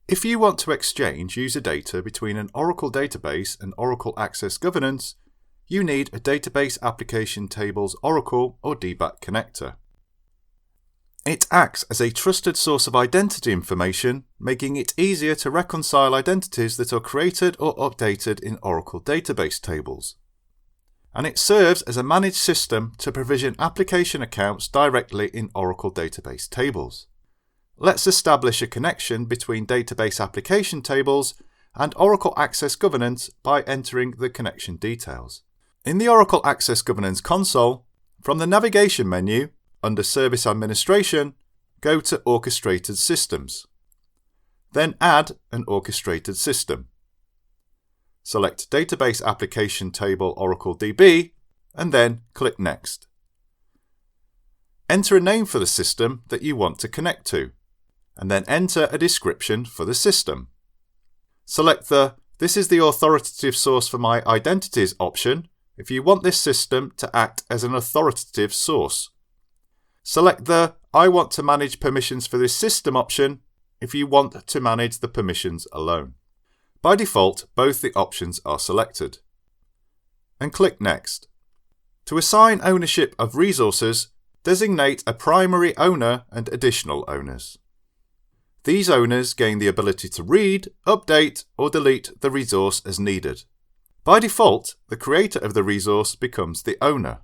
If you want to exchange user data between an Oracle database and Oracle Access Governance, you need a Database Application Tables Oracle or DBAC connector. It acts as a trusted source of identity information, making it easier to reconcile identities that are created or updated in Oracle database tables. And it serves as a managed system to provision application accounts directly in Oracle database tables. Let's establish a connection between Database Application Tables and Oracle Access Governance by entering the connection details. In the Oracle Access Governance console, from the navigation menu, under Service Administration, go to Orchestrated Systems. Then add an orchestrated system. Select Database Application Table Oracle DB and then click Next. Enter a name for the system that you want to connect to, and then enter a description for the system. Select the This is the authoritative source for my identities option if you want this system to act as an authoritative source. Select the I want to manage permissions for this system option if you want to manage the permissions alone. By default, both the options are selected. And click Next. To assign ownership of resources, designate a primary owner and additional owners. These owners gain the ability to read, update, or delete the resource as needed. By default, the creator of the resource becomes the owner.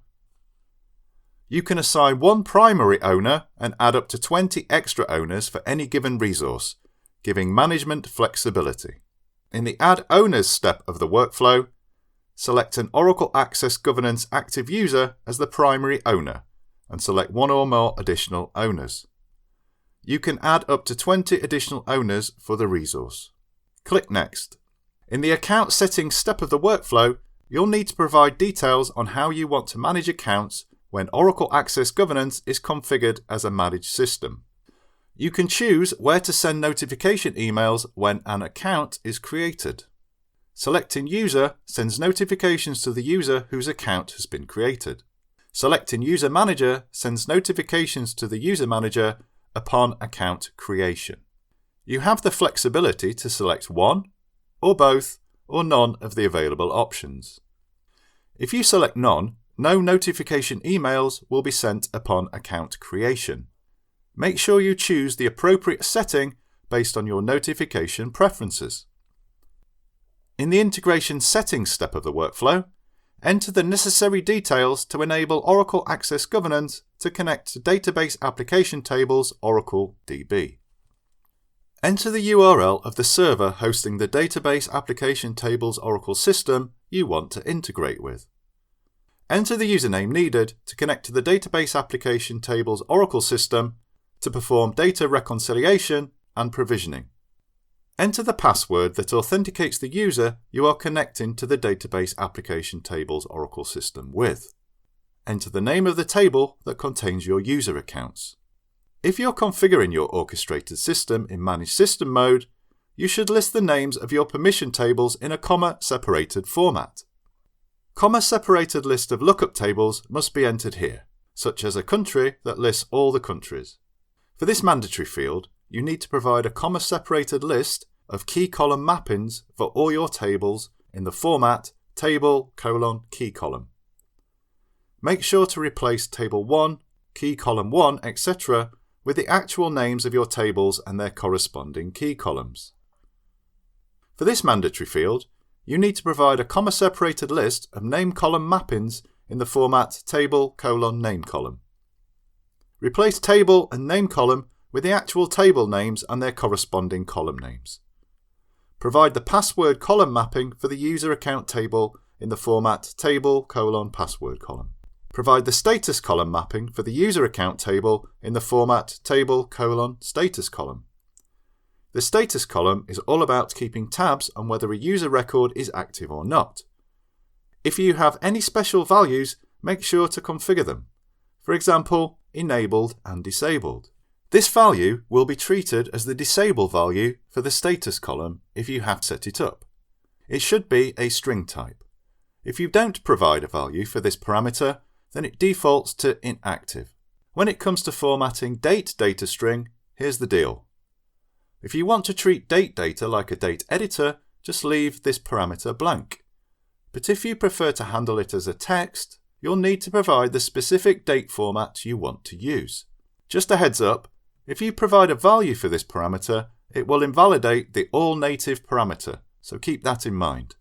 You can assign one primary owner and add up to 20 extra owners for any given resource, giving management flexibility. In the Add Owners step of the workflow, select an Oracle Access Governance active user as the primary owner and select one or more additional owners. You can add up to 20 additional owners for the resource. Click Next. In the Account Settings step of the workflow, you'll need to provide details on how you want to manage accounts when Oracle Access Governance is configured as a managed system. You can choose where to send notification emails when an account is created. Selecting User sends notifications to the user whose account has been created. Selecting User Manager sends notifications to the user manager upon account creation. You have the flexibility to select one, or both, or none of the available options. If you select none, no notification emails will be sent upon account creation. Make sure you choose the appropriate setting based on your notification preferences. In the Integration Settings step of the workflow, enter the necessary details to enable Oracle Access Governance to connect to Database Application Tables Oracle DB. Enter the URL of the server hosting the Database Application Tables Oracle system you want to integrate with. Enter the username needed to connect to the Database Application Tables Oracle system to perform data reconciliation and provisioning. Enter the password that authenticates the user you are connecting to the Database Application Tables Oracle system with. Enter the name of the table that contains your user accounts. If you're configuring your orchestrated system in Managed System mode, you should list the names of your permission tables in a comma-separated format. Comma-separated list of lookup tables must be entered here, such as a country that lists all the countries. For this mandatory field, you need to provide a comma-separated list of key column mappings for all your tables in the format table::key column. Make sure to replace table 1, key column 1, etc. with the actual names of your tables and their corresponding key columns. For this mandatory field, you need to provide a comma-separated list of name column mappings in the format table::name column. Replace table and name column with the actual table names and their corresponding column names. Provide the password column mapping for the user account table in the format table::password column. Provide the status column mapping for the user account table in the format table::status column. The status column is all about keeping tabs on whether a user record is active or not. If you have any special values, make sure to configure them. For example, enabled and disabled. This value will be treated as the disable value for the status column if you have set it up. It should be a string type. If you don't provide a value for this parameter, then it defaults to inactive. When it comes to formatting date data string, here's the deal. If you want to treat date data like a date editor, just leave this parameter blank. But if you prefer to handle it as a text, you'll need to provide the specific date format you want to use. Just a heads up, if you provide a value for this parameter, it will invalidate the all-native parameter, so keep that in mind.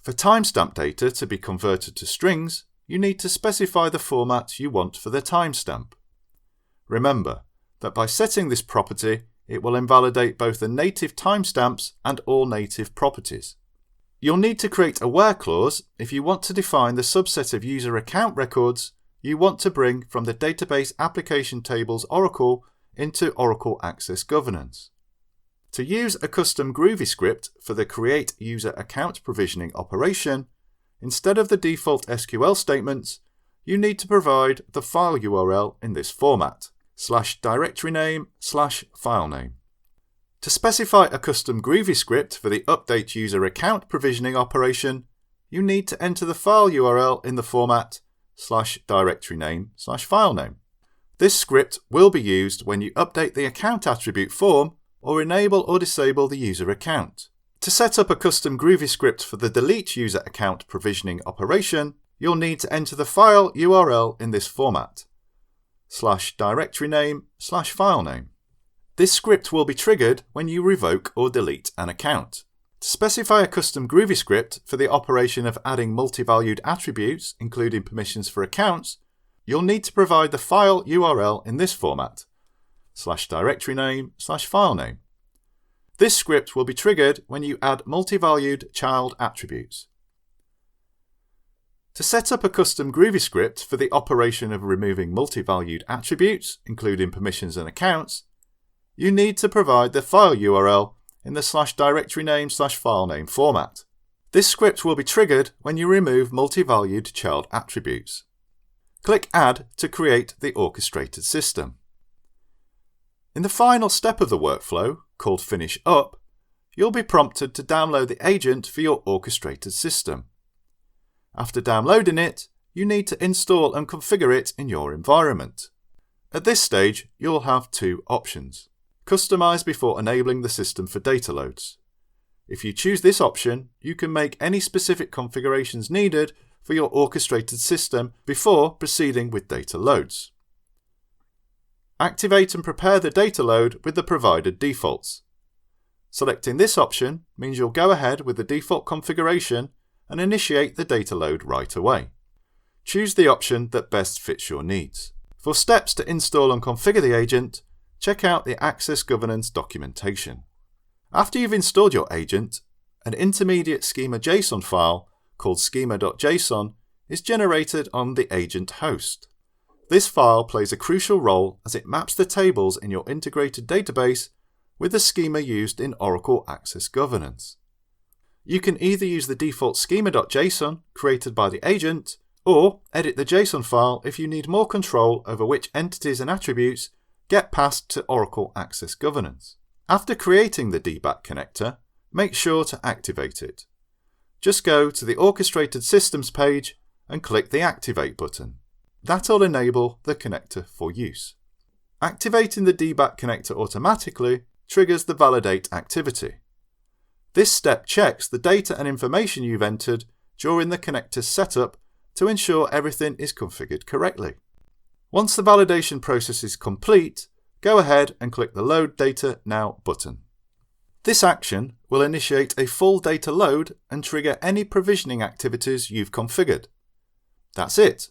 For timestamp data to be converted to strings, you need to specify the format you want for the timestamp. Remember that by setting this property, it will invalidate both the native timestamps and all native properties. You'll need to create a where clause if you want to define the subset of user account records you want to bring from the Database Application Tables Oracle into Oracle Access Governance. To use a custom Groovy script for the Create User Account Provisioning operation, instead of the default SQL statements, you need to provide the file URL in this format, /directoryname/filename. To specify a custom Groovy script for the Update User Account Provisioning operation, you need to enter the file URL in the format /directoryname/filename. This script will be used when you update the account attribute form or enable or disable the user account. To set up a custom Groovy script for the Delete User Account Provisioning operation, you'll need to enter the file URL in this format, /directoryname/filename. This script will be triggered when you revoke or delete an account. To specify a custom Groovy script for the operation of adding multi-valued attributes, including permissions for accounts, you'll need to provide the file URL in this format, /directoryname/filename. This script will be triggered when you add multi-valued child attributes. To set up a custom Groovy script for the operation of removing multi-valued attributes, including permissions and accounts, you need to provide the file URL in the /directoryname/filename format. This script will be triggered when you remove multi-valued child attributes. Click Add to create the orchestrated system. In the final step of the workflow, called Finish Up, you'll be prompted to download the agent for your orchestrated system. After downloading it, you need to install and configure it in your environment. At this stage, you'll have two options. Customize before enabling the system for data loads. If you choose this option, you can make any specific configurations needed for your orchestrated system before proceeding with data loads. Activate and prepare the data load with the provided defaults. Selecting this option means you'll go ahead with the default configuration and initiate the data load right away. Choose the option that best fits your needs. For steps to install and configure the agent, check out the Access Governance documentation. After you've installed your agent, an intermediate schema.json file called schema.json is generated on the agent host. This file plays a crucial role as it maps the tables in your integrated database with the schema used in Oracle Access Governance. You can either use the default schema.json created by the agent, or edit the JSON file if you need more control over which entities and attributes get passed to Oracle Access Governance. After creating the DBAC connector, make sure to activate it. Just go to the Orchestrated Systems page and click the Activate button. That'll enable the connector for use. Activating the DBAC connector automatically triggers the Validate activity. This step checks the data and information you've entered during the connector's setup to ensure everything is configured correctly. Once the validation process is complete, go ahead and click the Load Data Now button. This action will initiate a full data load and trigger any provisioning activities you've configured. That's it.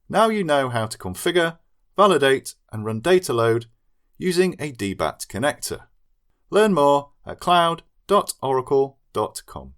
Now you know how to configure, validate, and run data load using a DBAT connector. Learn more at cloud.oracle.com.